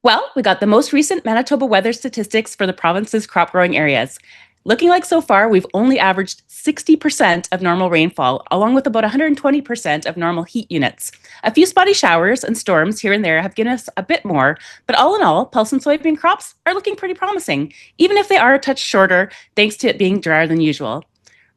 Well, we got the most recent Manitoba weather statistics for the province's crop growing areas. Looking like so far, we've only averaged 60% of normal rainfall, along with about 120% of normal heat units. A few spotty showers and storms here and there have given us a bit more, but all in all, pulse and soybean crops are looking pretty promising, even if they are a touch shorter thanks to it being drier than usual.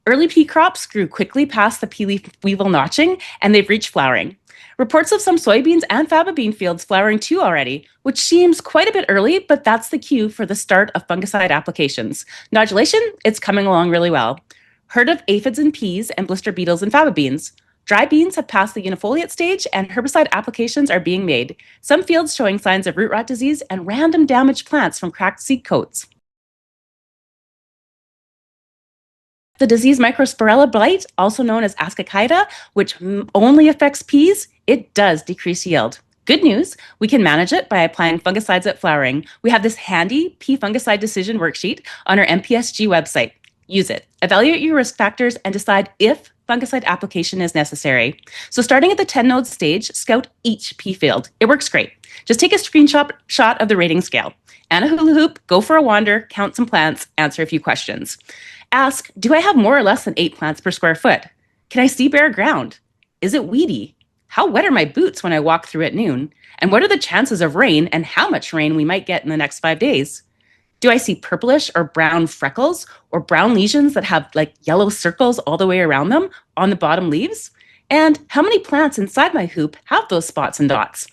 Early pea crops grew quickly past the pea leaf weevil notching, and they've reached flowering. Reports of some soybeans and faba bean fields flowering too already, which seems quite a bit early, but that's the cue for the start of fungicide applications. Nodulation, it's coming along really well. Heard of aphids in peas and blister beetles in faba beans? Dry beans have passed the unifoliate stage and herbicide applications are being made, some fields showing signs of root rot disease and random damaged plants from cracked seed coats. The disease Microspirella blight, also known as ascochyta, which only affects peas, it does decrease yield. Good news, we can manage it by applying fungicides at flowering. We have this handy pea fungicide decision worksheet on our MPSG website. Use it. Evaluate your risk factors and decide if fungicide application is necessary. So starting at the 10 node stage, scout each pea field. It works great. Just take a screenshot of the rating scale. And a hula hoop, go for a wander, count some plants, answer a few questions. Ask, do I have more or less than 8 plants per square foot? Can I see bare ground? Is it weedy? How wet are my boots when I walk through at noon? And what are the chances of rain and how much rain we might get in the next 5 days? Do I see purplish or brown freckles or brown lesions that have like yellow circles all the way around them on the bottom leaves? And how many plants inside my hoop have those spots and dots?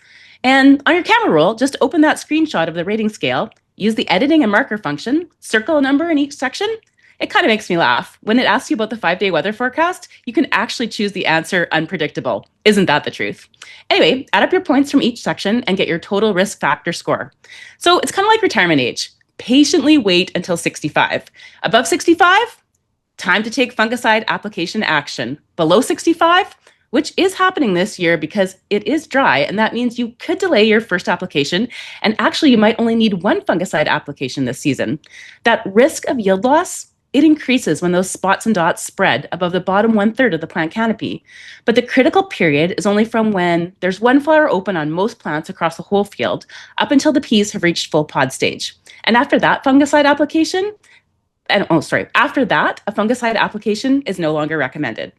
And on your camera roll, just open that screenshot of the rating scale, use the editing and marker function, circle a number in each section. It kind of makes me laugh. When it asks you about the 5-day weather forecast, you can actually choose the answer unpredictable. Isn't that the truth? Anyway, add up your points from each section and get your total risk factor score. So it's kind of like retirement age. Patiently wait until 65. Above 65, time to take fungicide application action. Below 65, which is happening this year because it is dry, and that means you could delay your first application, and actually you might only need one fungicide application this season. That risk of yield loss, it increases when those spots and dots spread above the bottom 1/3 of the plant canopy. But the critical period is only from when there's one flower open on most plants across the whole field up until the peas have reached full pod stage. And after that fungicide application, after that, a fungicide application is no longer recommended.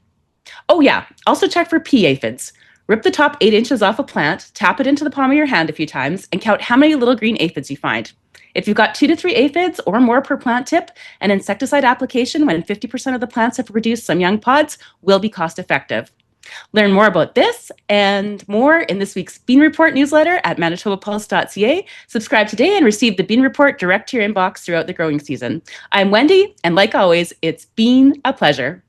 Oh yeah, also check for pea aphids. Rip the top 8 inches off a plant, tap it into the palm of your hand a few times, and count how many little green aphids you find. If you've got 2 to 3 aphids or more per plant tip, an insecticide application when 50% of the plants have produced some young pods will be cost effective. Learn more about this and more in this week's Bean Report newsletter at manitobapulse.ca. Subscribe today and receive the Bean Report direct to your inbox throughout the growing season. I'm Wendy, and like always, it's been a pleasure.